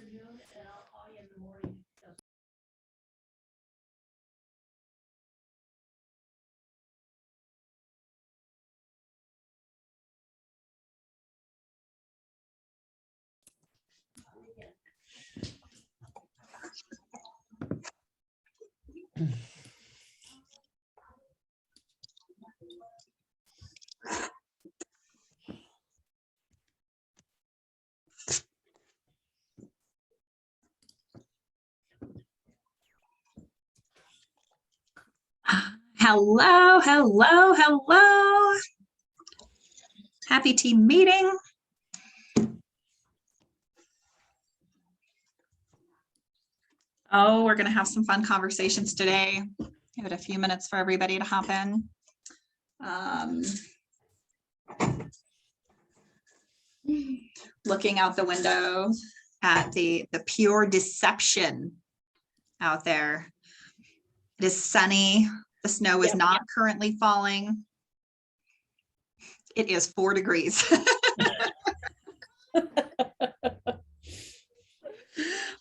afternoon, and I'll call you in the morning. Hello, hello, hello. Happy team meeting. Oh, we're going to have some fun conversations today. Give it a few minutes for everybody to hop in. Looking out the window at the pure deception out there. It is sunny. The snow is not currently falling. It is 4 degrees.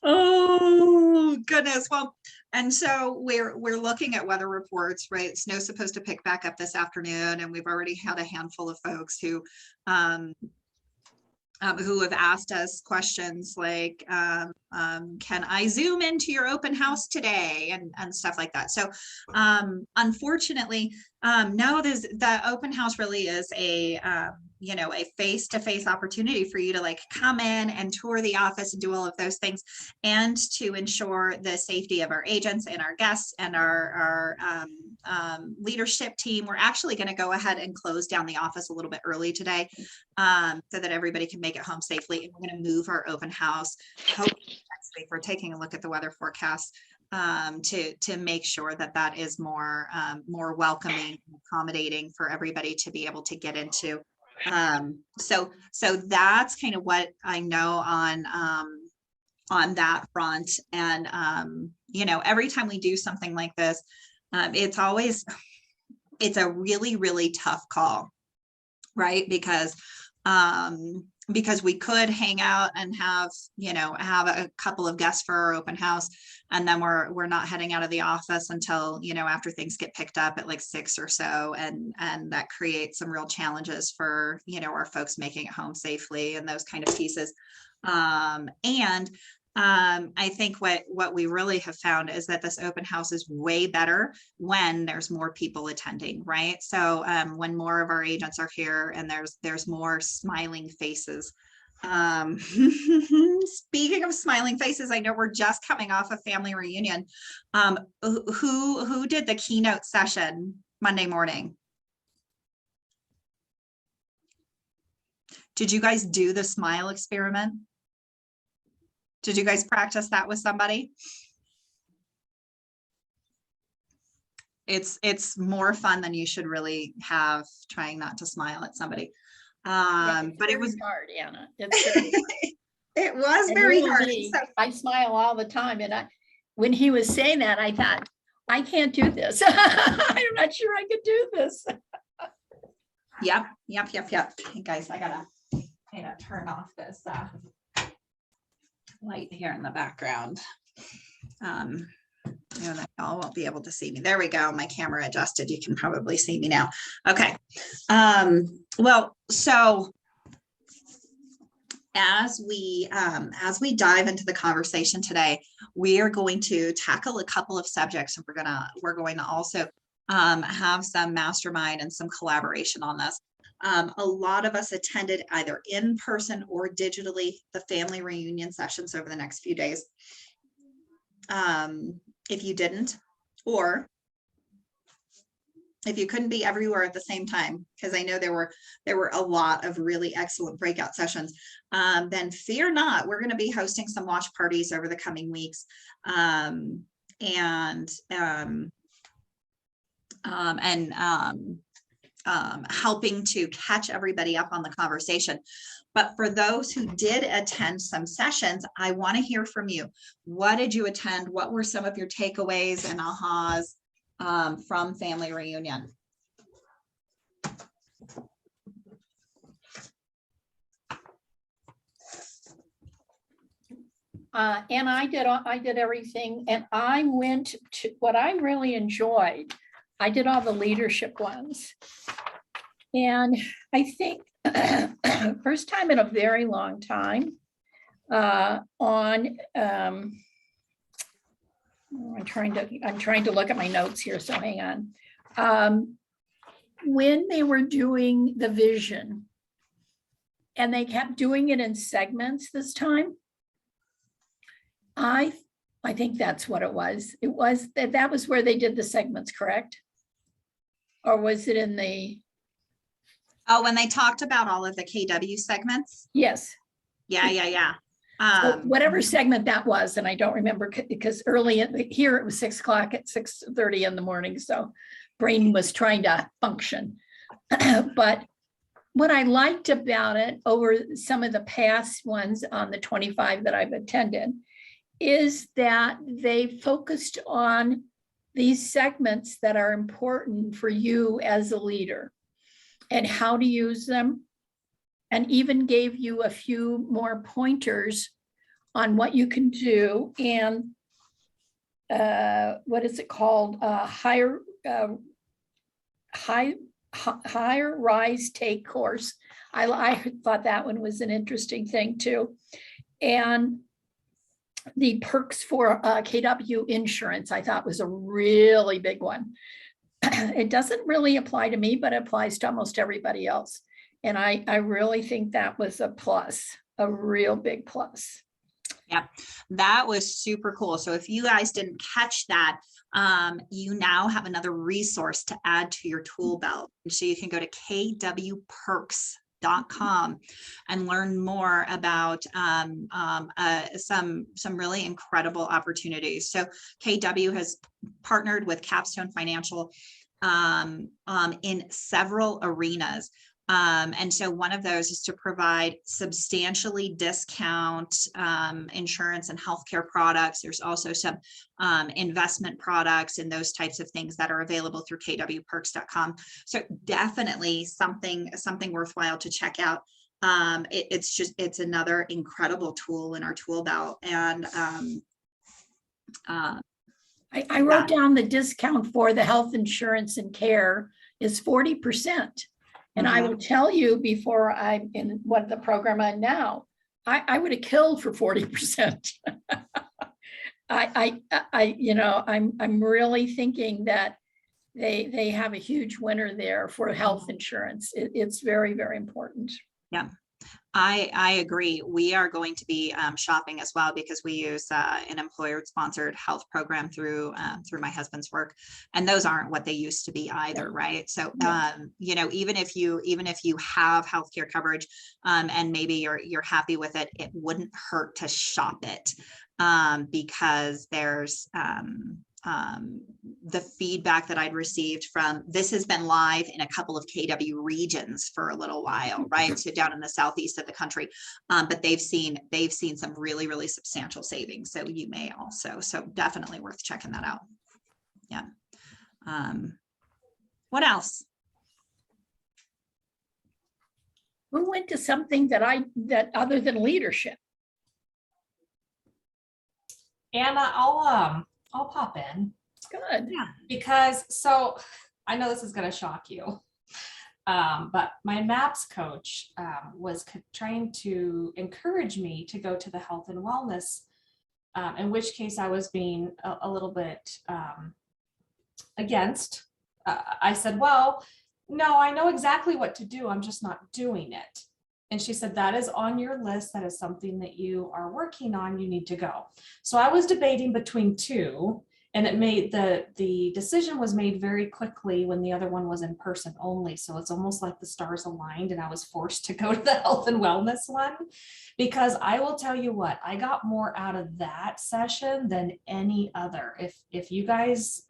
Oh goodness. Well, and so we're looking at weather reports, right? Snow's supposed to pick back up this afternoon, and we've already had a handful of folks who have asked us questions like, can I zoom into your open house today, and stuff like that. So unfortunately, no, the open house really is a a face-to-face opportunity for you to like come in and tour the office and do all of those things, and to ensure the safety of our agents and our guests and our leadership team. We're actually going to go ahead and close down the office a little bit early today, so that everybody can make it home safely. And we're going to move our open house hopefully next week. We're taking a look at the weather forecast to make sure that is more welcoming and accommodating for everybody to be able to get into. So that's kind of what I know on that front. And every time we do something like this, it's a really, really tough call, right? Because we could hang out and have a couple of guests for our open house, and then we're not heading out of the office until after things get picked up at like 6 or so, and that creates some real challenges for our folks making it home safely and those kind of pieces. I think what we really have found is that this open house is way better when there's more people attending, right? So when more of our agents are here and there's more smiling faces. Speaking of smiling faces, I know we're just coming off a family reunion. Who did the keynote session Monday morning? Did you guys do the smile experiment? Did you guys practice that with somebody? It's more fun than you should really have trying not to smile at somebody. But it was hard, Anna. It's it was very hard. So, I smile all the time, and when he was saying that, I thought, I can't do this. I'm not sure I could do this. Yep. Hey guys, I gotta turn off this light here in the background. Y'all won't be able to see me. There we go. My camera adjusted. You can probably see me now. Okay. Well, so as we dive into the conversation today, we are going to tackle a couple of subjects, and we're going to also have some mastermind and some collaboration on this. A lot of us attended either in person or digitally the family reunion sessions over the next few days. If you didn't, or if you couldn't be everywhere at the same time, because I know there were a lot of really excellent breakout sessions, then fear not, we're going to be hosting some watch parties over the coming weeks, helping to catch everybody up on the conversation. But for those who did attend some sessions, I want to hear from you. What did you attend? What were some of your takeaways and ahas from family reunion? And I did everything, and I went to what I really enjoyed. I did all the leadership ones. And I think first time in a very long time I'm trying to look at my notes here, so hang on. When they were doing the vision, and they kept doing it in segments this time, I think that's what it was. It was that was where they did the segments, correct? Or was it in the? Oh, when they talked about all of the KW segments? Yes. Yeah. So whatever segment that was, and I don't remember because early here it was 6 o'clock at 6:30 in the morning, so brain was trying to function. But what I liked about it over some of the past ones on the 25 that I've attended is that they focused on these segments that are important for you as a leader and how to use them, and even gave you a few more pointers on what you can do. And what is it called? Higher rise take course. I thought that one was an interesting thing too. And the perks for KW insurance, I thought was a really big one. It doesn't really apply to me, but it applies to almost everybody else. And I really think that was a plus, a real big plus. Yeah, that was super cool. So if you guys didn't catch that, you now have another resource to add to your tool belt. So you can go to kwperks.com and learn more about some really incredible opportunities. So KW has partnered with Capstone Financial in several arenas. And so one of those is to provide substantially discount insurance and healthcare products. There's also some investment products and those types of things that are available through kwperks.com. So definitely something worthwhile to check out. It's another incredible tool in our tool belt. And I wrote down the discount for the health insurance and care is 40%. And I will tell you, before I'm in what the program I'm now, I would have killed for 40%. I'm really thinking that they have a huge winner there for health insurance. It's very, very important. Yeah. I agree. We are going to be shopping as well because we use an employer-sponsored health program through my husband's work, and those aren't what they used to be either, right? So, even if you have healthcare coverage and maybe you're happy with it, it wouldn't hurt to shop it because there's the feedback that I'd received from this has been live in a couple of KW regions for a little while, right? So down in the southeast of the country, but they've seen some really, really substantial savings. So you may also, so definitely worth checking that out. Yeah. What else? Who went to something that other than leadership? Anna, I'll pop in. Good. Yeah. Because I know this is going to shock you, but my MAPS coach was trying to encourage me to go to the health and wellness, in which case I was being a little bit against. I said, well, no, I know exactly what to do. I'm just not doing it. And she said, that is on your list. That is something that you are working on. You need to go. So I was debating between two, and it made the decision was made very quickly when the other one was in person only. So it's almost like the stars aligned and I was forced to go to the health and wellness one, because I will tell you what, I got more out of that session than any other. If you guys,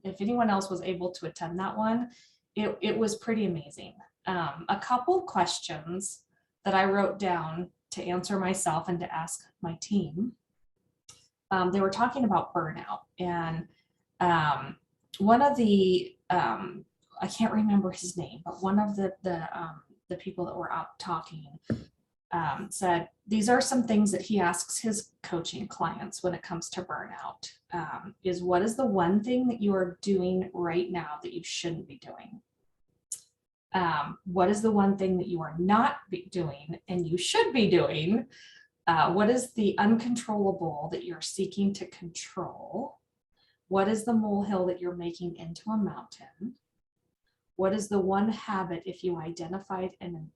if anyone else was able to attend that one, it was pretty amazing. A couple questions that I wrote down to answer myself and to ask my team. They were talking about burnout, and one of the I can't remember his name, but one of the people that were out talking said these are some things that he asks his coaching clients when it comes to burnout. Is what is the one thing that you are doing right now that you shouldn't be doing? What is the one thing that you are not doing and you should be doing? What is the uncontrollable that you're seeking to control? What is the molehill that you're making into a mountain? What is the one habit, if you identified and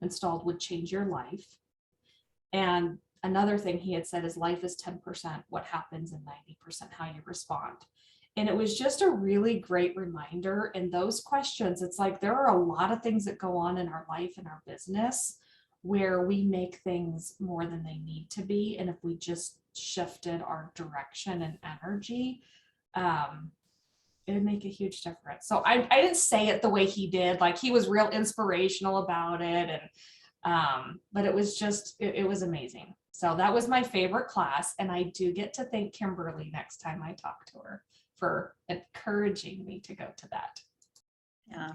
installed, would change your life? And another thing he had said is life is 10% what happens and 90% how you respond. And it was just a really great reminder in those questions. It's like there are a lot of things that go on in our life and our business where we make things more than they need to be. And if we just shifted our direction and energy, it would make a huge difference. So I didn't say it the way he did. Like, he was real inspirational about it. And but it was just, it was amazing. So that was my favorite class. And I do get to thank Kimberly next time I talk to her for encouraging me to go to that. Yeah,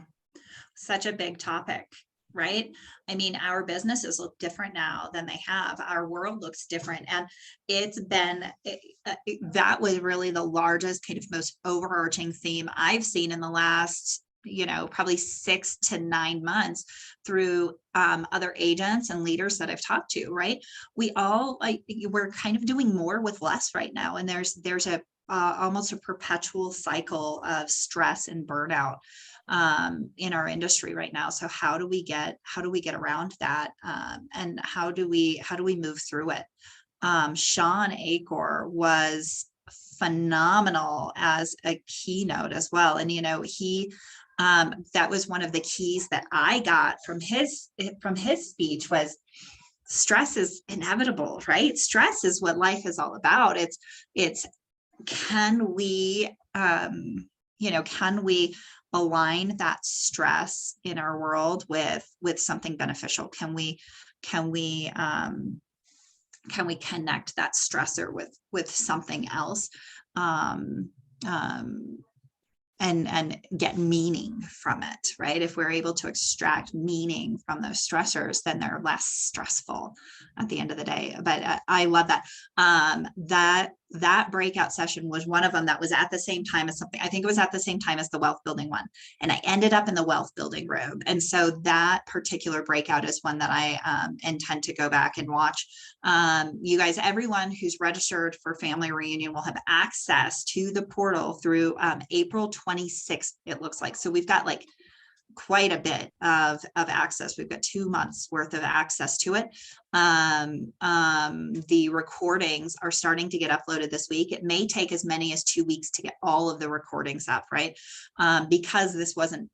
such a big topic, right? I mean, our businesses look different now than they have. Our world looks different. And it's been, that was really the largest, kind of most overarching theme I've seen in the last, probably 6 to 9 months through other agents and leaders that I've talked to, right? We're kind of doing more with less right now. And there's a almost a perpetual cycle of stress and burnout in our industry right now. So how do we get around that? And how do we move through it? Sean Acor was phenomenal as a keynote as well. And, he, that was one of the keys that I got from his speech was stress is inevitable, right? Stress is what life is all about. It's can we align that stress in our world with something beneficial? Can we connect that stressor with something else, and get meaning from it, right? If we're able to extract meaning from those stressors, then they're less stressful at the end of the day. But I love that. That breakout session was one of them that was at the same time as something, I think it was at the same time as the wealth building one. And I ended up in the wealth building room. And so that particular breakout is one that I intend to go back and watch. You guys, everyone who's registered for Family Reunion will have access to the portal through April 26th, it looks like. So we've got like quite a bit of access. We've got 2 months worth of access to it. The recordings are starting to get uploaded this week. It may take as many as 2 weeks to get all of the recordings up, right? Because this wasn't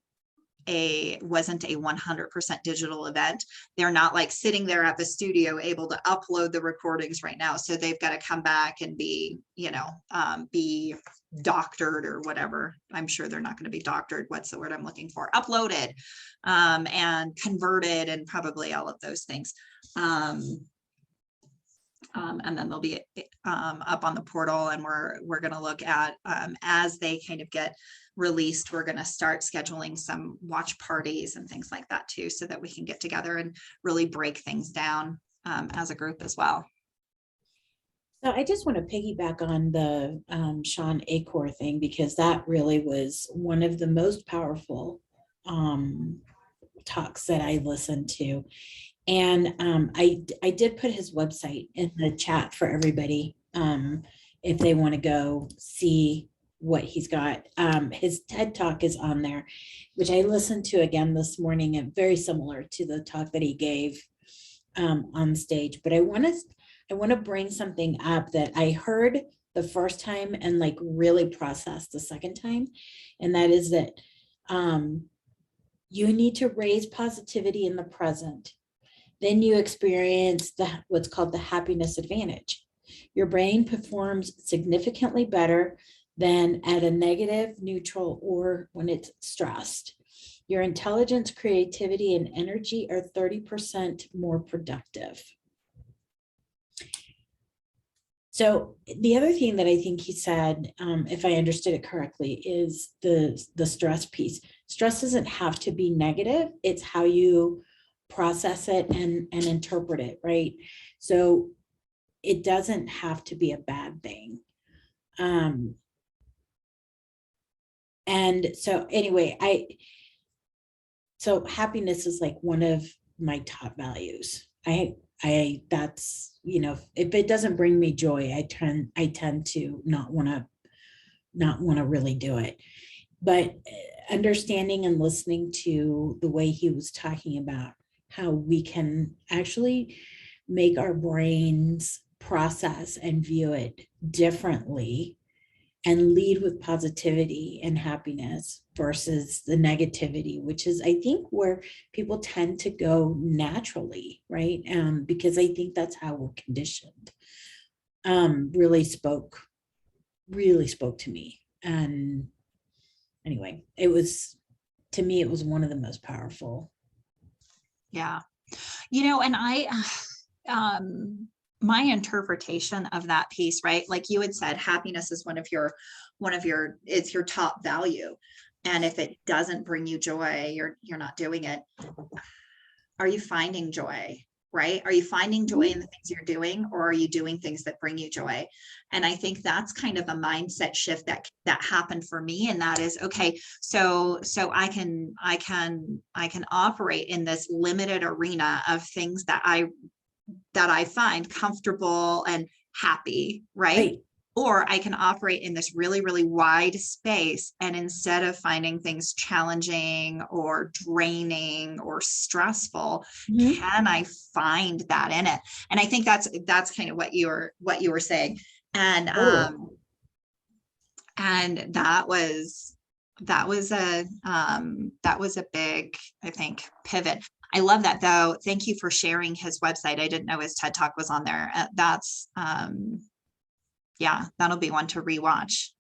a 100% digital event. They're not like sitting there at the studio able to upload the recordings right now. So they've got to come back and be doctored or whatever. I'm sure they're not going to be doctored. What's the word I'm looking for? Uploaded, and converted, and probably all of those things. And then they'll be up on the portal, and we're going to look at, as they kind of get released, we're going to start scheduling some watch parties and things like that too, so that we can get together and really break things down as a group as well. So I just want to piggyback on the Sean Acor thing, because that really was one of the most powerful talks that I listened to. And I did put his website in the chat for everybody if they want to go see what he's got. His TED Talk is on there, which I listened to again this morning, and very similar to the talk that he gave on stage. But I want to bring something up that I heard the first time and like really processed the second time. And that is that you need to raise positivity in the present. Then you experience what's called the happiness advantage. Your brain performs significantly better than at a negative, neutral, or when it's stressed. Your intelligence, creativity, and energy are 30% more productive. So the other thing that I think he said, if I understood it correctly, is the stress piece. Stress doesn't have to be negative. It's how you process it and interpret it, right? So it doesn't have to be a bad thing. And so anyway, so happiness is like one of my top values. That's, you know, if it doesn't bring me joy, I tend to not want to really do it. But understanding and listening to the way he was talking about how we can actually make our brains process and view it differently and lead with positivity and happiness versus the negativity, which is, I think, where people tend to go naturally, right? Because I think that's how we're conditioned. Really spoke to me. And anyway, to me, it was one of the most powerful. Yeah. You know, and my interpretation of that piece, right? Like you had said, happiness is it's your top value. And if it doesn't bring you joy, you're not doing it. Are you finding joy? Right? Are you finding joy in the things you're doing, or are you doing things that bring you joy? And I think that's kind of a mindset shift that happened for me. And that is, okay, so I can operate in this limited arena of things that I find comfortable and happy, right? Or I can operate in this really, really wide space. And instead of finding things challenging or draining or stressful, can I find that in it? And I think that's kind of what you were saying. And and that was a big, I think, pivot. I love that, though. Thank you for sharing his website. I didn't know his TED Talk was on there. Yeah, that'll be one to rewatch.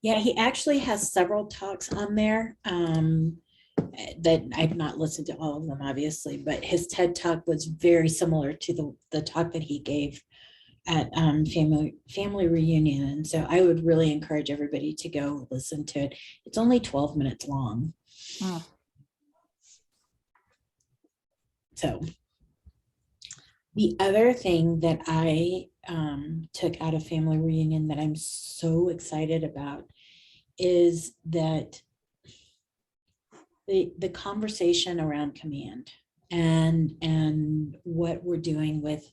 Yeah, he actually has several talks on there that I've not listened to all of them, obviously, but his TED Talk was very similar to the talk that he gave at family reunion. And so I would really encourage everybody to go listen to it. It's only 12 minutes long. So the other thing that I took out of family reunion that I'm so excited about is that the conversation around command and what we're doing with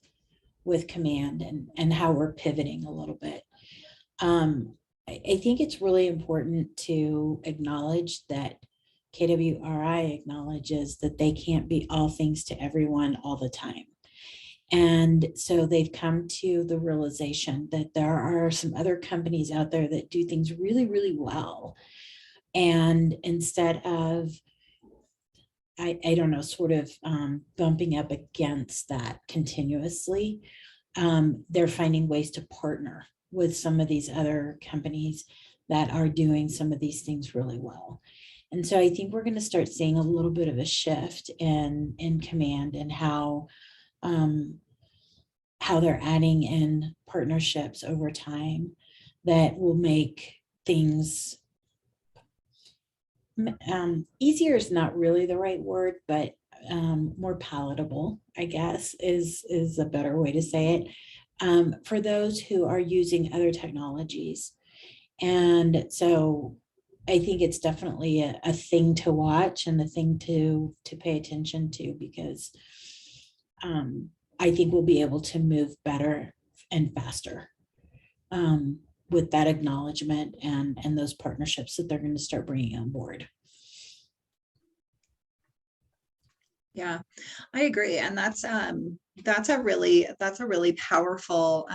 command and how we're pivoting a little bit. I think it's really important to acknowledge that KWRI acknowledges that they can't be all things to everyone all the time. And so they've come to the realization that there are some other companies out there that do things really, really well. And instead of, I don't know, sort of bumping up against that continuously, they're finding ways to partner with some of these other companies that are doing some of these things really well. And so I think we're going to start seeing a little bit of a shift in command and how they're adding in partnerships over time that will make things easier is not really the right word, but more palatable, I guess, is a better way to say it, for those who are using other technologies. And so I think it's definitely a thing to watch and a thing to pay attention to, because I think we'll be able to move better and faster with that acknowledgement and those partnerships that they're going to start bringing on board. Yeah, I agree. And that's a really powerful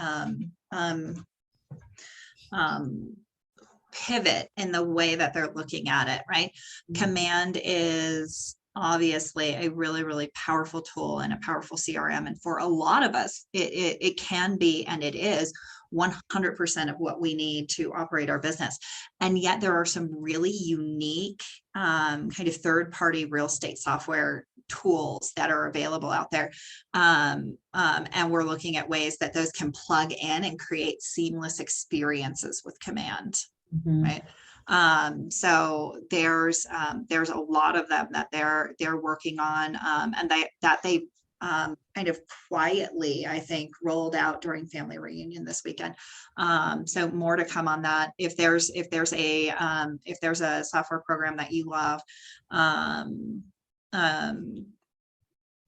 pivot in the way that they're looking at it, right? Command is obviously a really, really powerful tool and a powerful CRM. And for a lot of us, it can be, and it is 100% of what we need to operate our business. And yet there are some really unique kind of third-party real estate software tools that are available out there. And we're looking at ways that those can plug in and create seamless experiences with command, right? So there's a lot of them that they're working on, and they kind of quietly, I think, rolled out during family reunion this weekend. So more to come on that. If there's a software program that you love,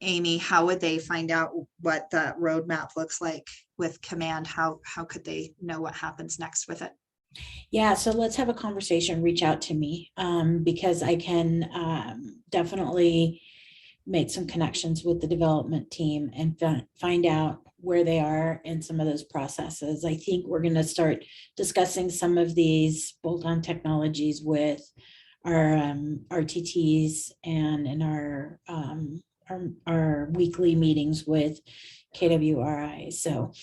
Amy, how would they find out what the roadmap looks like with Command? How could they know what happens next with it? Yeah, so let's have a conversation, reach out to me, because I can definitely make some connections with the development team and find out where they are in some of those processes. I think we're going to start discussing some of these bolt-on technologies with our RTTs and in our weekly meetings with KWRI. So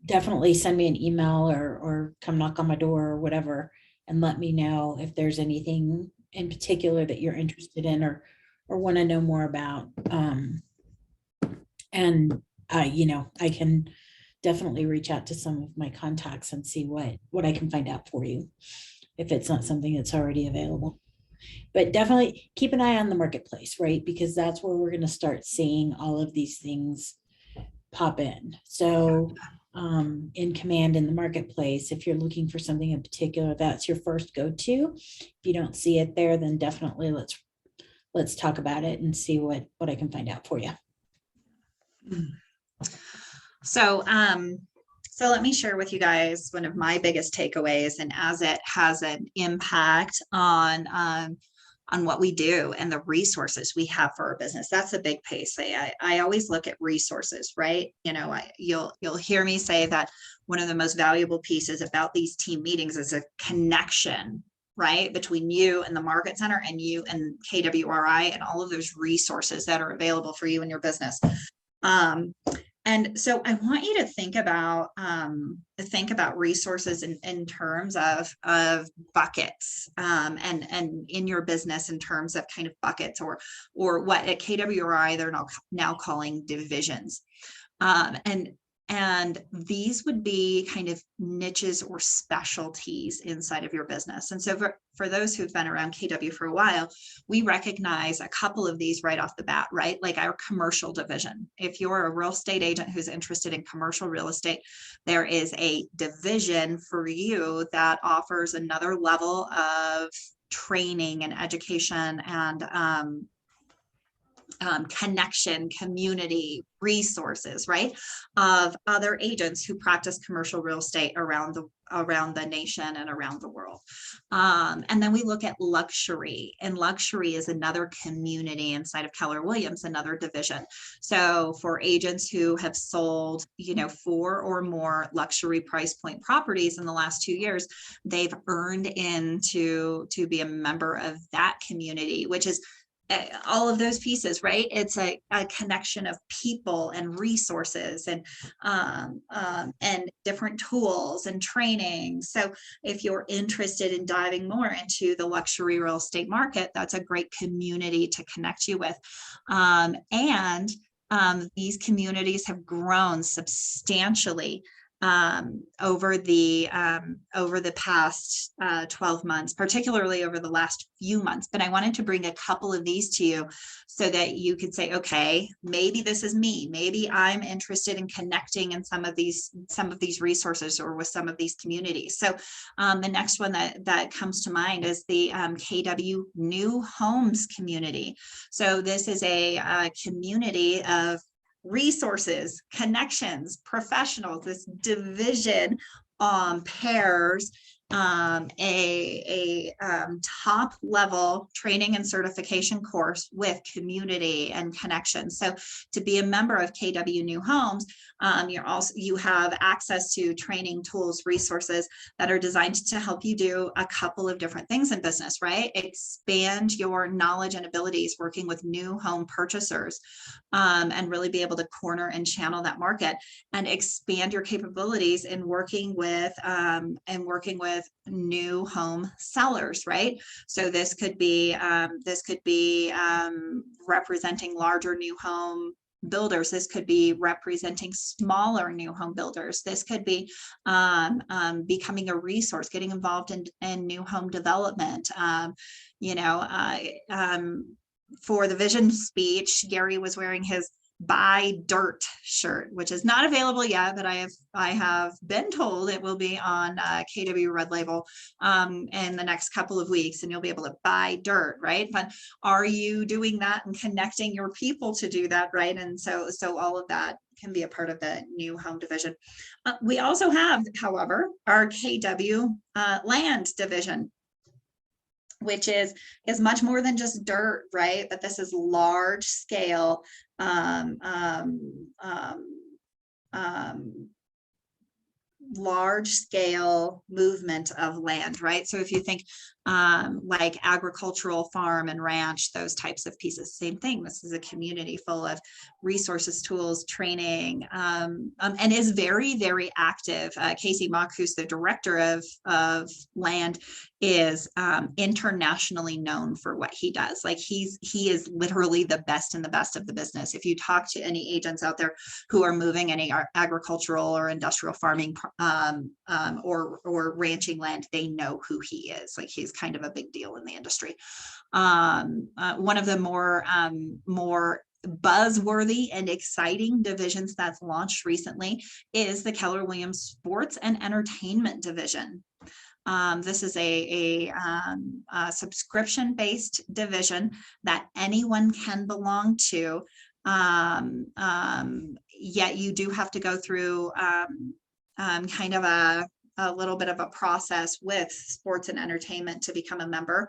definitely send me an email or come knock on my door or whatever, and let me know if there's anything in particular that you're interested in or want to know more about. I can definitely reach out to some of my contacts and see what I can find out for you if it's not something that's already available. But definitely keep an eye on the marketplace, right? Because that's where we're going to start seeing all of these things pop in. So in Command in the marketplace, if you're looking for something in particular, that's your first go-to. If you don't see it there, then definitely let's talk about it and see what I can find out for you. So so let me share with you guys one of my biggest takeaways, and as it has an impact on what we do and the resources we have for our business. That's a big piece. I always look at resources, right? You know, you'll hear me say that one of the most valuable pieces about these team meetings is a connection, right, between you and the market center and you and KWRI and all of those resources that are available for you and your business. And so I want you to think about resources in terms of buckets, and in your business in terms of kind of buckets or what at KWRI they're now calling divisions. And these would be kind of niches or specialties inside of your business. And so for those who've been around KW for a while, we recognize a couple of these right off the bat, right? Like our commercial division. If you're a real estate agent who's interested in commercial real estate, there is a division for you that offers another level of training and education and connection, community, resources, right, of other agents who practice commercial real estate around the nation and around the world. And then we look at luxury, and luxury is another community inside of Keller Williams, another division. So for agents who have sold, 4 or more luxury price point properties in the last 2 years, they've earned in to be a member of that community, which is all of those pieces, right? It's a connection of people and resources and different tools and training. So if you're interested in diving more into the luxury real estate market, that's a great community to connect you with. These communities have grown substantially over the past 12 months, particularly over the last few months. But I wanted to bring a couple of these to you so that you could say, okay, maybe this is me. Maybe I'm interested in connecting in some of these resources or with some of these communities. So the next one that comes to mind is the KW New Homes community. So this is a community of resources, connections, professionals. This division pairs a top level training and certification course with community and connection. So to be a member of KW New Homes, you have access to training, tools, resources that are designed to help you do a couple of different things in business, right? Expand your knowledge and abilities working with new home purchasers, and really be able to corner and channel that market, and expand your capabilities in working with new home sellers, right? So this could be representing larger new home builders. This could be representing smaller new home builders. This could be becoming a resource, getting involved in new home development. For the vision speech, Gary was wearing his Buy Dirt shirt, which is not available yet, but I have been told it will be on KW Red Label in the next couple of weeks, and you'll be able to buy dirt, right? But are you doing that and connecting your people to do that, right? And so all of that can be a part of the new home division. We also have, however, our KW land division, which is much more than just dirt, right? But this is large scale large scale movement of land, right? So if you think like agricultural farm and ranch, those types of pieces, same thing. This is a community full of resources, tools, training, and is very, very active. Casey Mock, who's the director of land, is internationally known for what he does. Like he is literally the best in the best of the business. If you talk to any agents out there who are moving any agricultural or industrial farming or ranching land, they know who he is. Like he's kind of a big deal in the industry. One of the more buzzworthy and exciting divisions that's launched recently is the Keller Williams Sports and Entertainment Division. This is a subscription-based division that anyone can belong to, yet you do have to go through kind of a little bit of a process with sports and entertainment to become a member.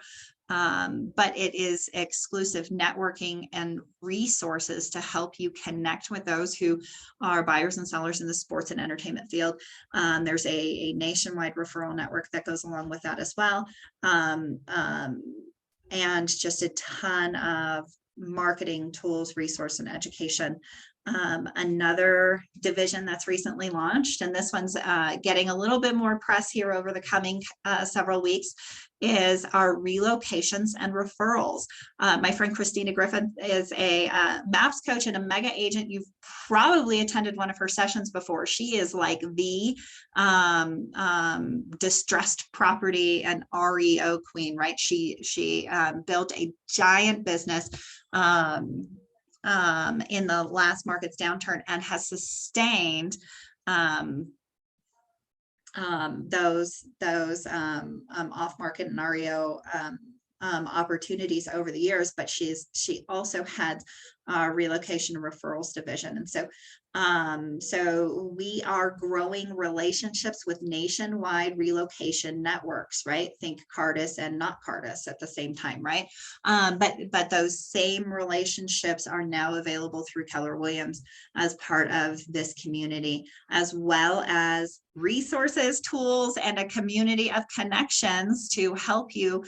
But it is exclusive networking and resources to help you connect with those who are buyers and sellers in the sports and entertainment field. There's a nationwide referral network that goes along with that as well. And just a ton of marketing tools, resource, and education. Another division that's recently launched, and this one's getting a little bit more press here over the coming several weeks, is our relocations and referrals. My friend Christina Griffin is a MAPS coach and a mega agent. You've probably attended one of her sessions before. She is like the distressed property and REO queen, right? She built a giant business in the last market's downturn and has sustained those off-market and REO opportunities over the years, but she also had a relocation and referrals division. And so we are growing relationships with nationwide relocation networks, right? Think Cardis and not Cardis at the same time, right? But those same relationships are now available through Keller Williams as part of this community, as well as resources, tools, and a community of connections to help you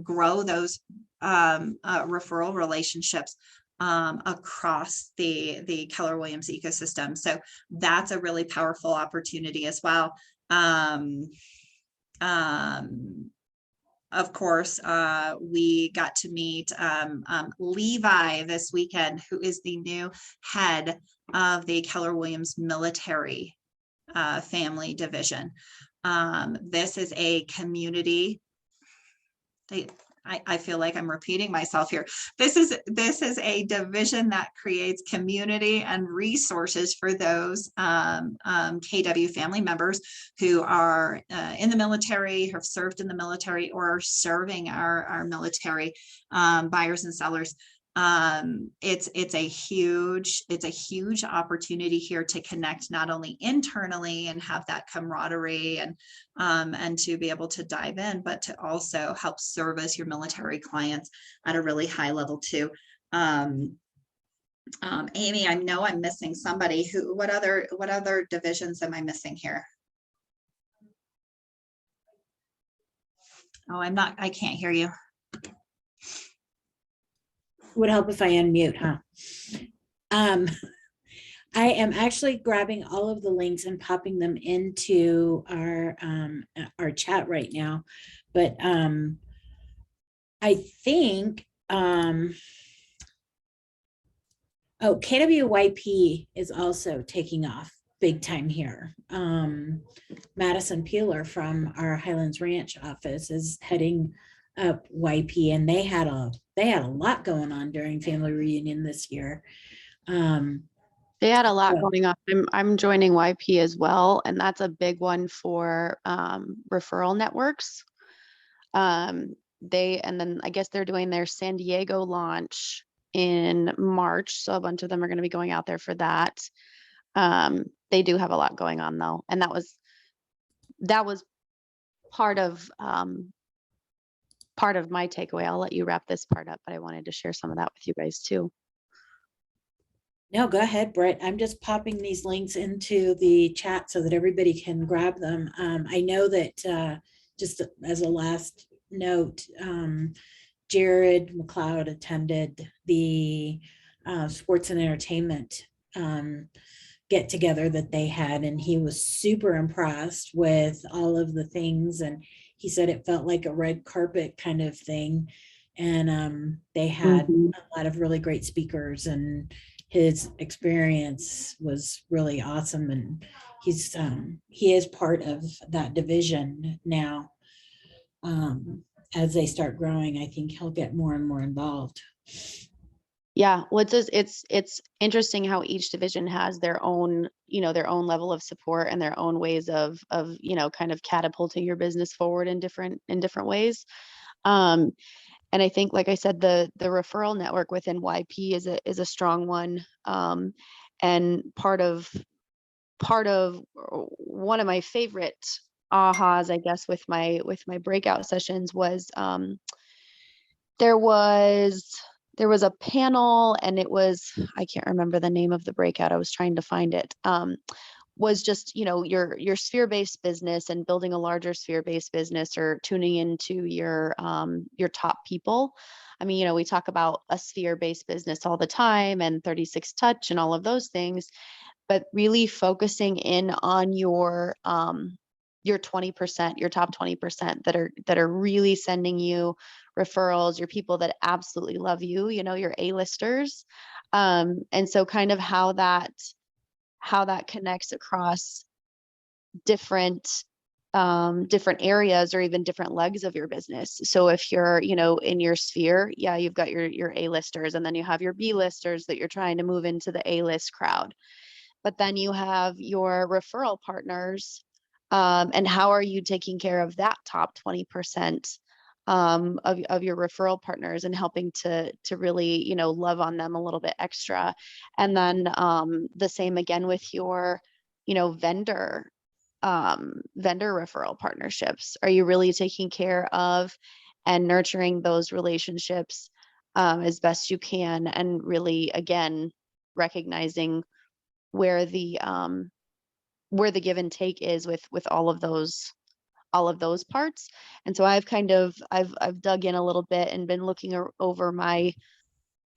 grow those referral relationships across the Keller Williams ecosystem. So that's a really powerful opportunity as well. Of course, we got to meet Levi this weekend, who is the new head of the Keller Williams military family division. This is a community. I feel like I'm repeating myself here. This is a division that creates community and resources for those KW family members who are in the military, have served in the military, or are serving our military buyers and sellers. It's a huge opportunity here to connect not only internally and have that camaraderie and to be able to dive in, but to also help service your military clients at a really high level too. Amy, I know I'm missing somebody. What other divisions am I missing here? Oh, I can't hear you. Would help if I unmute, huh? I am actually grabbing all of the links and popping them into our chat right now, but I think Oh, KWYP is also taking off big time here. Madison Peeler from our Highlands Ranch office is heading up YP, and they had a lot going on during family reunion this year. They had a lot Yeah. going on. I'm joining YP as well, and that's a big one for referral networks. And then I guess they're doing their San Diego launch in March, so a bunch of them are going to be going out there for that. They do have a lot going on though, and that was part of my takeaway. I'll let you wrap this part up, but I wanted to share some of that with you guys too. No, go ahead, Brett. I'm just popping these links into the chat so that everybody can grab them. I know that just as a last note, Jared McLeod attended the sports and entertainment get together that they had, and he was super impressed with all of the things, and he said it felt like a red carpet kind of thing, and they had a lot of really great speakers, and his experience was really awesome, and he is part of that division now. As they start growing, I think he'll get more and more involved. Yeah, well, it's interesting how each division has their own, their own level of support and their own ways of kind of catapulting your business forward in different ways. And I think, like I said, the referral network within YP is a strong one. And part of one of my favorite ahas, I guess, with my breakout sessions was there was a panel, and it was, I can't remember the name of the breakout. I was trying to find it. Was just, your sphere-based business and building a larger sphere-based business, or tuning into your top people. I mean, we talk about a sphere-based business all the time, and 36 touch and all of those things, but really focusing in on your 20%, your top 20% that are really sending you referrals, your people that absolutely love you, your A-listers. And so kind of how that connects across different areas, or even different legs of your business. So if you're, in your sphere, yeah, you've got your A-listers, and then you have your B-listers that you're trying to move into the A-list crowd. But then you have your referral partners, and how are you taking care of that top 20% of your referral partners, and helping to really, love on them a little bit extra. And then the same again with your, vendor referral partnerships. Are you really taking care of and nurturing those relationships as best you can, and really, again, recognizing where the give and take is with all of those parts. And so I've dug in a little bit and been looking over my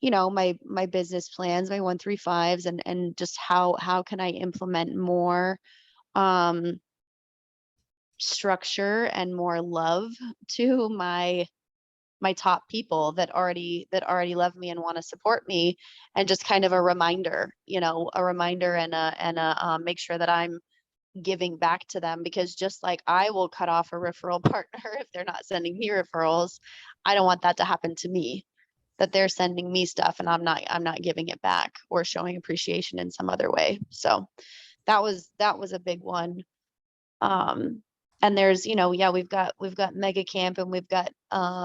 my business plans, my 1-3-5s, and just how can I implement more structure and more love to my top people that already love me and want to support me, and just kind of a reminder and a make sure that I'm giving back to them, because just like I will cut off a referral partner if they're not sending me referrals, I don't want that to happen to me, that they're sending me stuff and I'm not giving it back or showing appreciation in some other way. So that was a big one. And there's, yeah, we've got mega camp, and we've got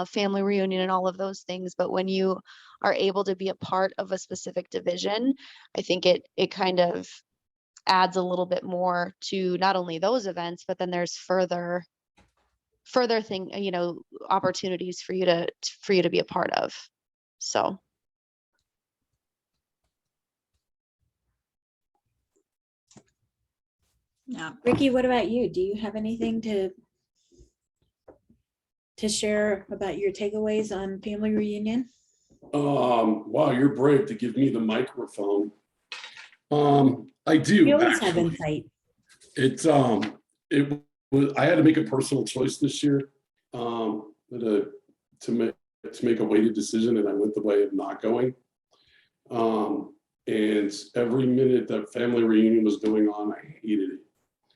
family reunion and all of those things. But when you are able to be a part of a specific division, I think it kind of adds a little bit more to not only those events, but then there's further opportunities for you to be a part of. So. Yeah. Ricky, what about you? Do you have anything to share about your takeaways on family reunion? Wow, you're brave to give me the microphone. I do You always have actually. insight. I had to make a personal choice this year, to make a weighted decision, and I went the way of not going. And every minute that family reunion was going on, I hated it.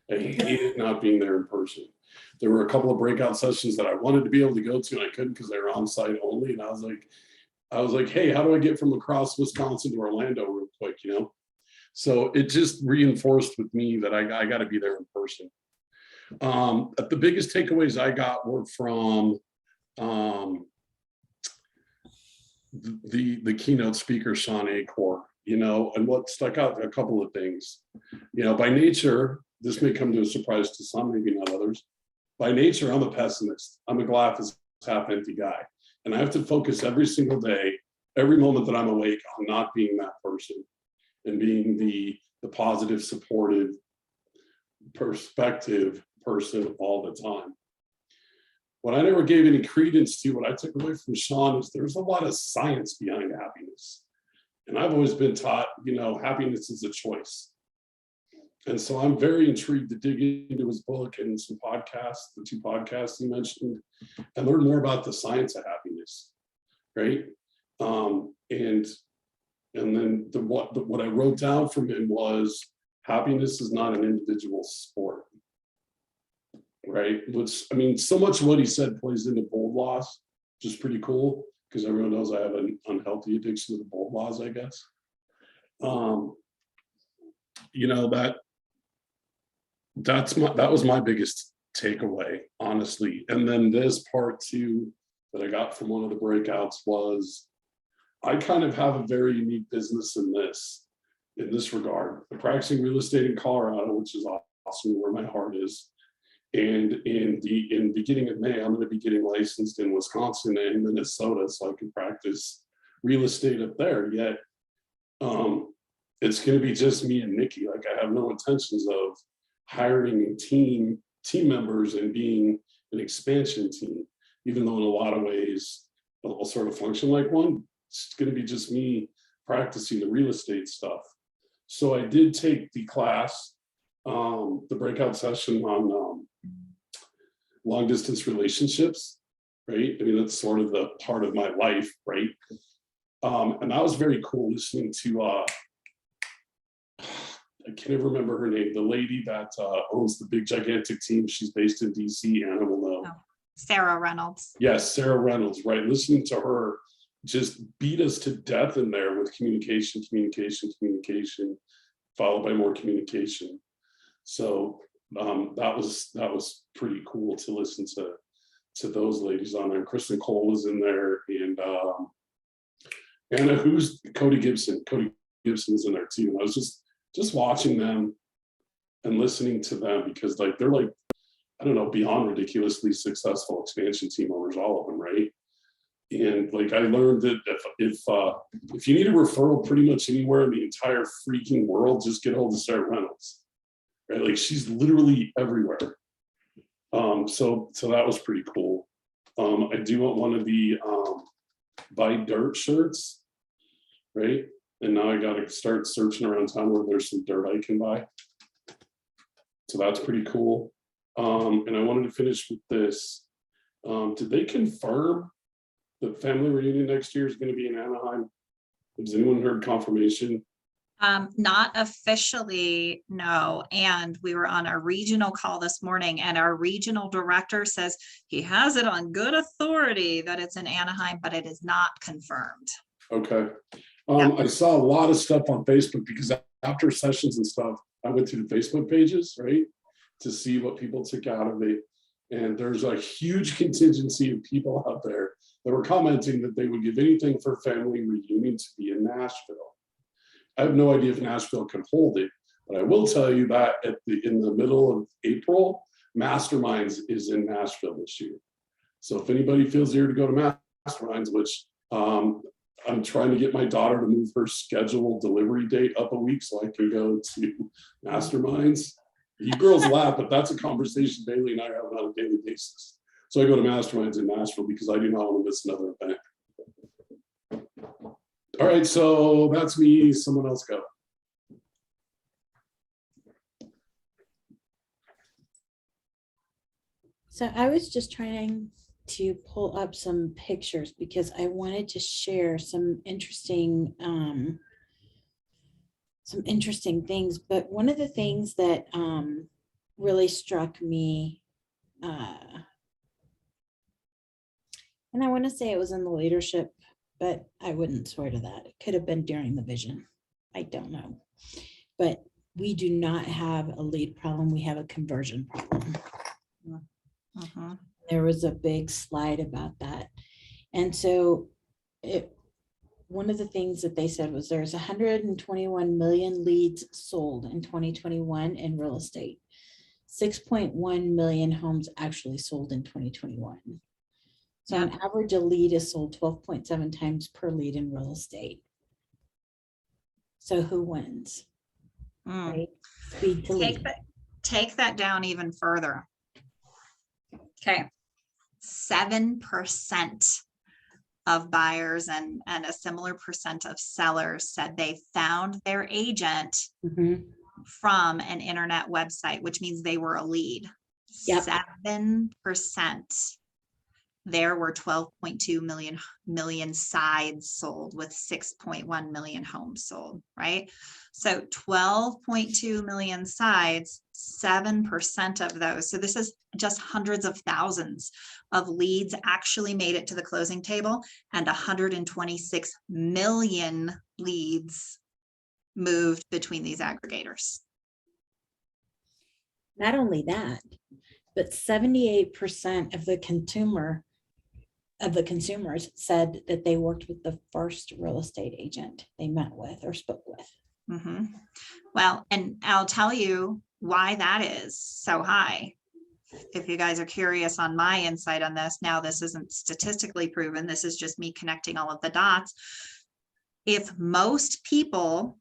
I hated not being there in person. There were a couple of breakout sessions that I wanted to be able to go to and I couldn't because they were on site only. And I was like, hey, how do I get from across Wisconsin to Orlando real quick, you know? So it just reinforced with me that I got to be there in person. The biggest takeaways I got were from the keynote speaker, Sean Acor, you know, and what stuck out, a couple of things. You know, by nature, this may come to a surprise to some, maybe not others. By nature, I'm a pessimist. I'm a glass half empty guy. And I have to focus every single day, every moment that I'm awake, on not being that person and being the positive, supportive, perspective person all the time. What I never gave any credence to, what I took away from Sean, is there's a lot of science behind happiness. And I've always been taught, you know, happiness is a choice. And so I'm very intrigued to dig into his book and some podcasts, the 2 podcasts he mentioned, and learn more about the science of happiness, right? And then what I wrote down from him was, happiness is not an individual sport, right? Which, I mean, so much of what he said plays into bold loss, which is pretty cool, because everyone knows I have an unhealthy addiction to the bold laws, I guess. You know, that was my biggest takeaway, honestly. And then this part too that I got from one of the breakouts was, I kind of have a very unique business in this regard. I'm practicing real estate in Colorado, which is awesome, where my heart is. And in the beginning of May, I'm going to be getting licensed in Wisconsin and Minnesota, so I can practice real estate up there. Yet it's going to be just me and Nikki. Like, I have no intentions of hiring team members and being an expansion team, even though in a lot of ways I'll sort of function like one. It's going to be just me practicing the real estate stuff. So I did take the class, the breakout session on long distance relationships, right? I mean, that's sort of the part of my life, right? And that was very cool, listening to, I can't even remember her name, the lady that owns the big gigantic team. She's based in DC, Anna will know. Sarah Reynolds. Yes, Sarah Reynolds, right? Listening to her just beat us to death in there with communication, followed by more communication. So that was pretty cool to listen to those ladies on there. Kristen Cole was in there, and Anna, who's Cody Gibson was in there too. And I was just watching them and listening to them, because like they're like, I don't know, beyond ridiculously successful expansion team owners, all of them, right? And like, I learned that if you need a referral pretty much anywhere in the entire freaking world, just get hold of Sarah Reynolds, right? Like, she's literally everywhere. So that was pretty cool. I do want one of the buy dirt shirts, right? And now I got to start searching around town where there's some dirt I can buy. So that's pretty cool. And I wanted to finish with this. Did they confirm the family reunion next year is going to be in Anaheim? Has anyone heard confirmation? Not officially, no. And we were on a regional call this morning, and our regional director says he has it on good authority that it's in Anaheim, but it is not confirmed. Okay. I saw a lot of stuff on Facebook, because after sessions and stuff, I went through the Facebook pages, right, to see what people took out of it. And there's a huge contingency of people out there that were commenting that they would give anything for family reunion to be in Nashville. I have no idea if Nashville can hold it, but I will tell you that in the middle of April, Masterminds is in Nashville this year. So if anybody feels here to go to Masterminds, which I'm trying to get my daughter to move her scheduled delivery date up a week so I can go to Masterminds. You girls laugh, but that's a conversation Bailey and I have on a daily basis. So I go to Masterminds in Nashville because I do not want to miss another event. All right, so that's me. Someone else go. So I was just trying to pull up some pictures because I wanted to share some interesting some interesting things, but one of the things that really struck me, and I want to say it was in the leadership, but I wouldn't swear to that. It could have been during the vision. I don't know. But we do not have a lead problem. We have a conversion problem. Mhm. There was a big slide about that. And so one of the things that they said was there's 121 million leads sold in 2021 in real estate. 6.1 million homes actually sold in 2021. So on average, a lead is sold 12.7 times per lead in real estate. So who wins? Right? Speed to lead. Take that down even further. Okay. 7% of buyers and a similar percent of sellers said they found their agent Mhm. from an internet website, which means they were a lead. Yep. 7%. There were 12.2 million sides sold with 6.1 million homes sold, right? So 12.2 million sides, 7% of those. So this is just hundreds of thousands of leads actually made it to the closing table, and 126 million leads moved between these aggregators. Not only that, but 78% of the consumers said that they worked with the first real estate agent they met with or spoke with. Mm-hmm. Well, and I'll tell you why that is so high. If you guys are curious on my insight on this, now this isn't statistically proven. This is just me connecting all of the dots. If most people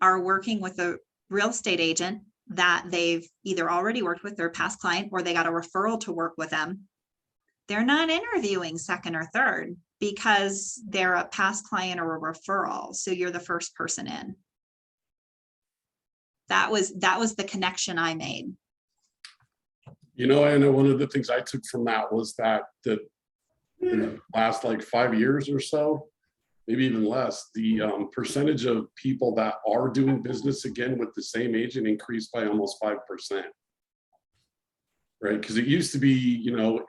are working with a real estate agent that they've either already worked with their past client or they got a referral to work with them, they're not interviewing second or third because they're a past client or a referral. So you're the first person in. That was the connection I made. You know, I know one of the things I took from that was that in the last like 5 years or so, maybe even less, the percentage of people that are doing business again with the same agent increased by almost 5%. Right? Because it used to be, you know,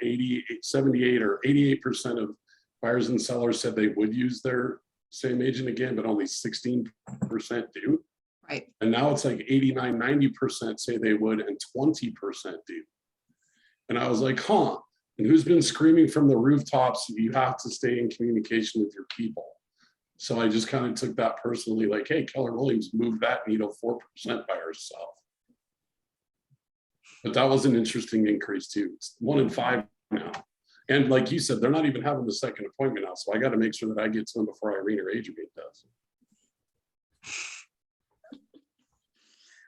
78 or 88% of buyers and sellers said they would use their same agent again, but only 16% do. Right. And now it's like 89, 90% say they would, and 20% do. And I was like, huh, and who's been screaming from the rooftops, you have to stay in communication with your people. So I just kind of took that personally, like, hey, Keller Williams moved that needle 4% by herself. But that was an interesting increase too. It's 1 in 5 now. And like you said, they're not even having the second appointment now. So I got to make sure that I get to them before Irene or Adrian does.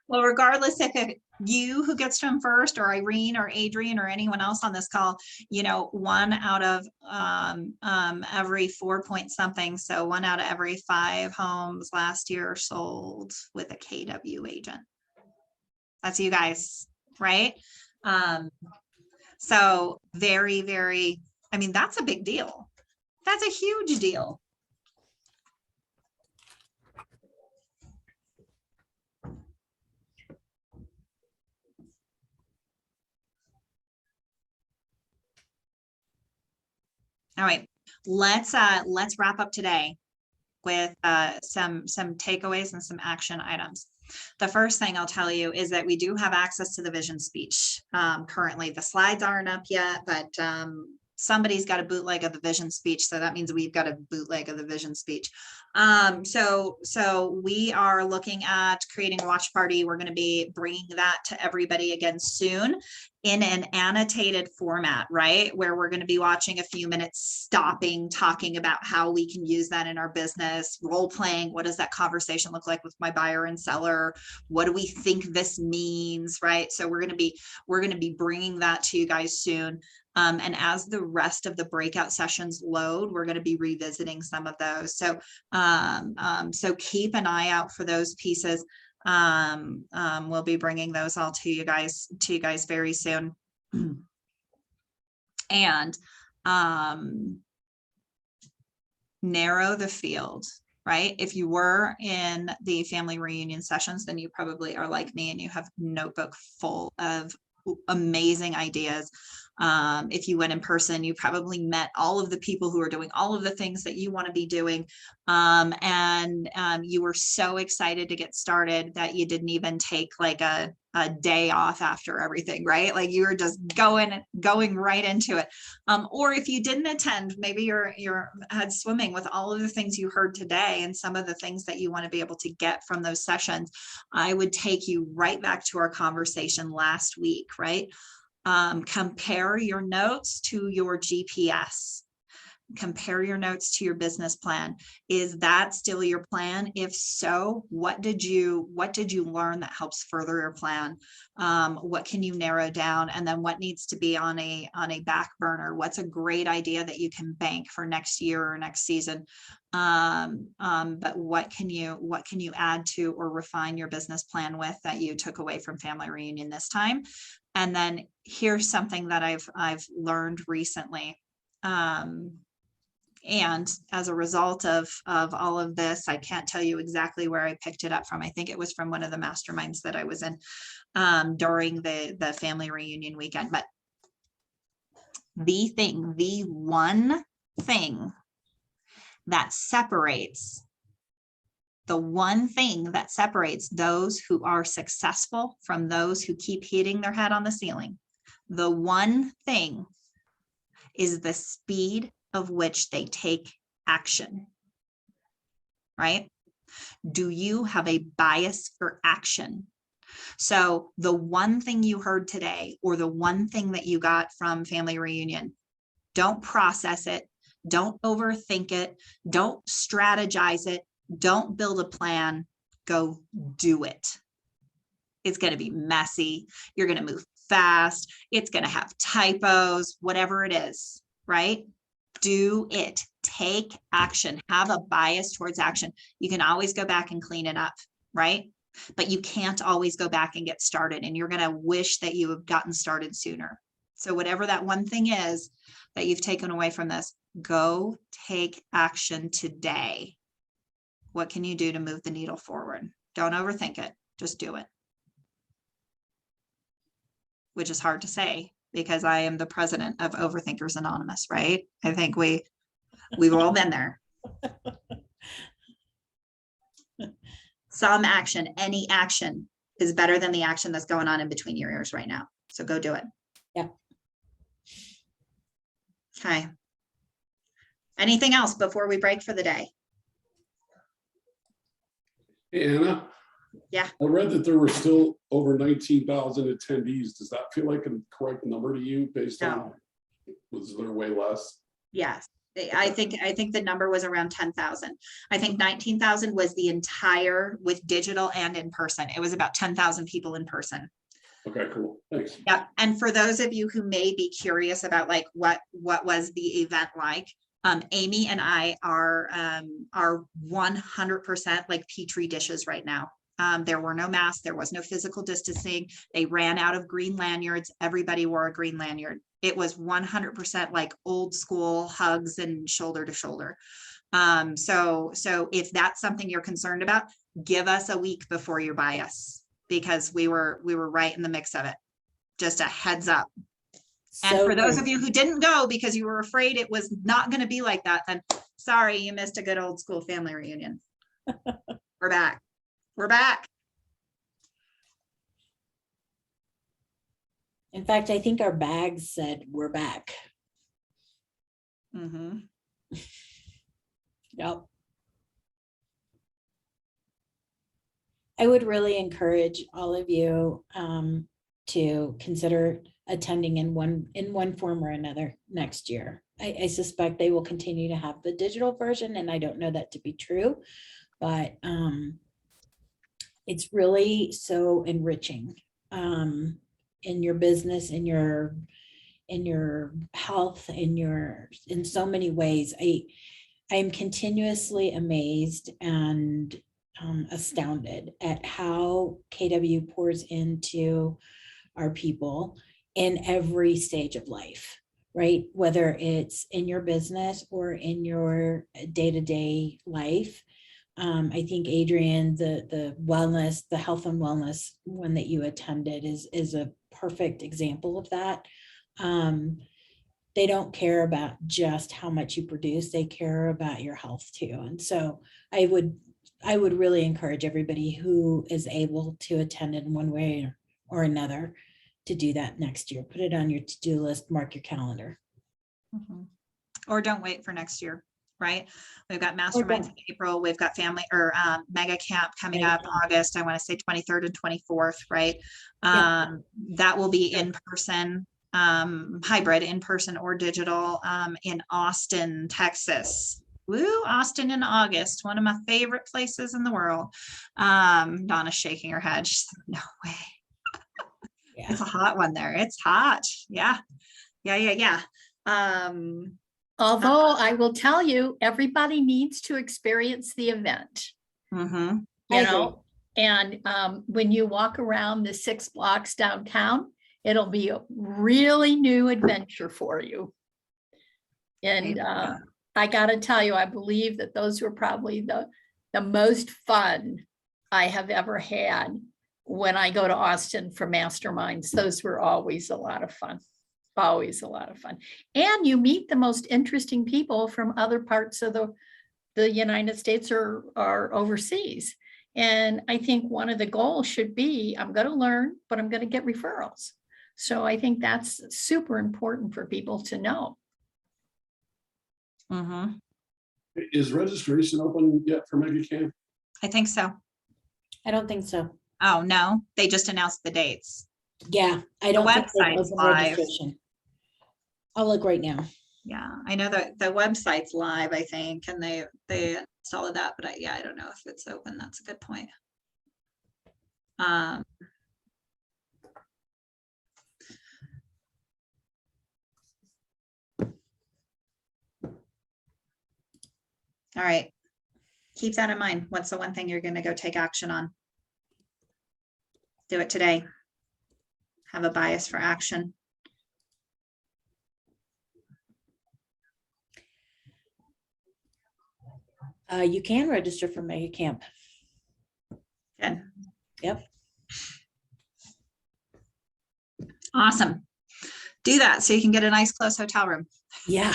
Well, regardless if it's you who gets to them first, or Irene or Adrian or anyone else on this call, you know, 1 out of every 4 point something. So 1 out of every 5 homes last year sold with a KW agent. That's you guys, right? So very, very, I mean, that's a big deal. That's a huge deal. All right, let's wrap up today with some takeaways and some action items. The first thing I'll tell you is that we do have access to the vision speech. Currently, the slides aren't up yet, but somebody's got a bootleg of the vision speech. So that means we've got a bootleg of the vision speech. So we are looking at creating a watch party. We're going to be bringing that to everybody again soon in an annotated format, right? Where we're going to be watching a few minutes, stopping, talking about how we can use that in our business, role playing. What does that conversation look like with my buyer and seller? What do we think this means, right? So we're going to be bringing that to you guys soon. And as the rest of the breakout sessions load, we're going to be revisiting some of those. So, so keep an eye out for those pieces. We'll be bringing those all to you guys very soon. And narrow the field. right? If you were in the family reunion sessions, then you probably are like me and you have a notebook full of amazing ideas. If you went in person, you probably met all of the people who are doing all of the things that you want to be doing. And you were so excited to get started that you didn't even take like a day off after everything, right? Like you were just going right into it. Or if you didn't attend, maybe you're had swimming with all of the things you heard today and some of the things that you want to be able to get from those sessions. I would take you right back to our conversation last week, right? Compare your notes to your GPS. Compare your notes to your business plan. Is that still your plan? If so, what did you learn that helps further your plan? What can you narrow down? And then what needs to be on a back burner? What's a great idea that you can bank for next year or next season? But what can you add to or refine your business plan with that you took away from family reunion this time? And then here's something that I've learned recently. And as a result of all of this, I can't tell you exactly where I picked it up from. I think it was from one of the masterminds that I was in during the family reunion weekend. But the one thing that separates those who are successful from those who keep hitting their head on the ceiling, the one thing is the speed of which they take action, right? Do you have a bias for action? So the one thing you heard today, or the one thing that you got from family reunion, don't process it. Don't overthink it. Don't strategize it. Don't build a plan. Go do it. It's going to be messy. You're going to move fast. It's going to have typos, whatever it is, right? Do it. Take action. Have a bias towards action. You can always go back and clean it up, right? But you can't always go back and get started, and you're going to wish that you have gotten started sooner. So whatever that one thing is that you've taken away from this, go take action today. What can you do to move the needle forward? Don't overthink it. Just do it. Which is hard to say because I am the president of Overthinkers Anonymous, right? I think we've all been there. Some action, any action is better than the action that's going on in between your ears right now. So go do it. Yeah. Okay. Anything else before we break for the day? Hey, Anna? Yeah. I read that there were still over 19,000 attendees. Does that feel like a correct number to you based on, was there way less? Yes. I think the number was around 10,000. I think 19,000 was the entire with digital and in person. It was about 10,000 people in person. Okay, cool. Thanks. Yeah. And for those of you who may be curious about like what was the event like, Amy and I are 100% like Petri dishes right now. There were no masks. There was no physical distancing. They ran out of green lanyards. Everybody wore a green lanyard. It was 100% like old school hugs and shoulder to shoulder. So if that's something you're concerned about, give us a week before you buy us, because we were right in the mix of it. Just a heads up. And So for those good. of you who didn't go because you were afraid it was not going to be like that, then sorry, you missed a good old school family reunion. We're back. We're back. In fact, I think our bags said we're back. Mm-hmm. Yep. I would really encourage all of you to consider attending in one form or another next year. I suspect they will continue to have the digital version, and I don't know that to be true, but it's really so enriching in your business, in your health, in so many ways. I am continuously amazed and astounded at how KW pours into our people in every stage of life, right? Whether it's in your business or in your day-to-day life. I think Adrian, the wellness, the health and wellness one that you attended is a perfect example of that. They don't care about just how much you produce, they care about your health too. And so I would really encourage everybody who is able to attend in one way or another to do that next year. Put it on your to-do list, mark your calendar. Or don't wait for next year, right? We've got masterminds in April. We've got family or mega camp coming up August. I want to say 23rd and 24th, right? That will be in person, hybrid, in person or digital, in Austin, Texas. Woo, Austin in August, one of my favorite places in the world. Donna's shaking her head. She's like, no way. Yeah. It's a hot one there. It's hot. Yeah. Although I will tell you, everybody needs to experience the event, Mhm. you know? And when you walk around the 6 blocks downtown, it'll be a really new adventure for you. And I gotta tell you, I believe that those were probably the most fun I have ever had when I go to Austin for masterminds. Those were always a lot of fun. Always a lot of fun. And you meet the most interesting people from other parts of the United States or overseas. And I think one of the goals should be, I'm going to learn, but I'm going to get referrals. So I think that's super important for people to know. Is registration open yet for Mega Camp? I think so. I don't think so. Oh, no, they just announced the dates. Yeah, I don't think they've website's opened live. registration. I'll look right now. Yeah, I know that the website's live, I think, and they installed that, but I don't know if it's open. That's a good point. All right. Keep that in mind. What's the one thing you're going to go take action on? Do it today. Have a bias for action. You can register for Mega Camp. Good. Yep. Awesome. Do that so you can get a nice close hotel room. Yeah.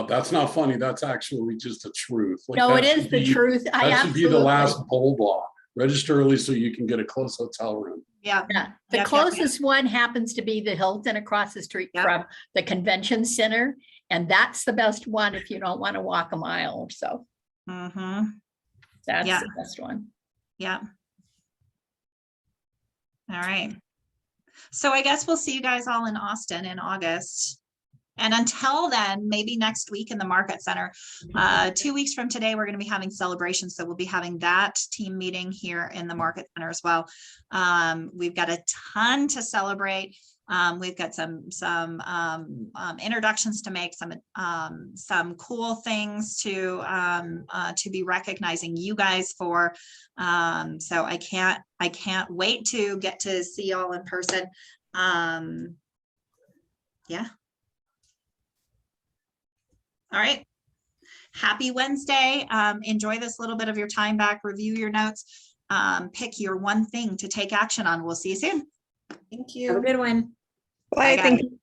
That's not funny. That's actually just the truth. Like, No, that it is should the be- truth. I That should be the absolutely. last poll block. Register early so you can get a close hotel room. Yeah. Yeah, the Yep, yep, closest one happens to be the Hilton across the street Yep. from the convention center. And that's the best one if you don't want to walk a mile or so. Mm-hmm. That's Yeah. the best one. Yeah. All right. So I guess we'll see you guys all in Austin in August. And until then, maybe next week in the Market Center. 2 weeks from today, we're going to be having celebrations. So we'll be having that team meeting here in the Market Center as well. We've got a ton to celebrate. We've got some introductions to make, some cool things to be recognizing you guys for. So I can't wait to get to see y'all in person. Yeah. All right. Happy Wednesday. Enjoy this little bit of your time back, review your notes, pick your one thing to take action on. We'll see you soon. Thank you. Have a good one. Bye, Bye, thank guys. you.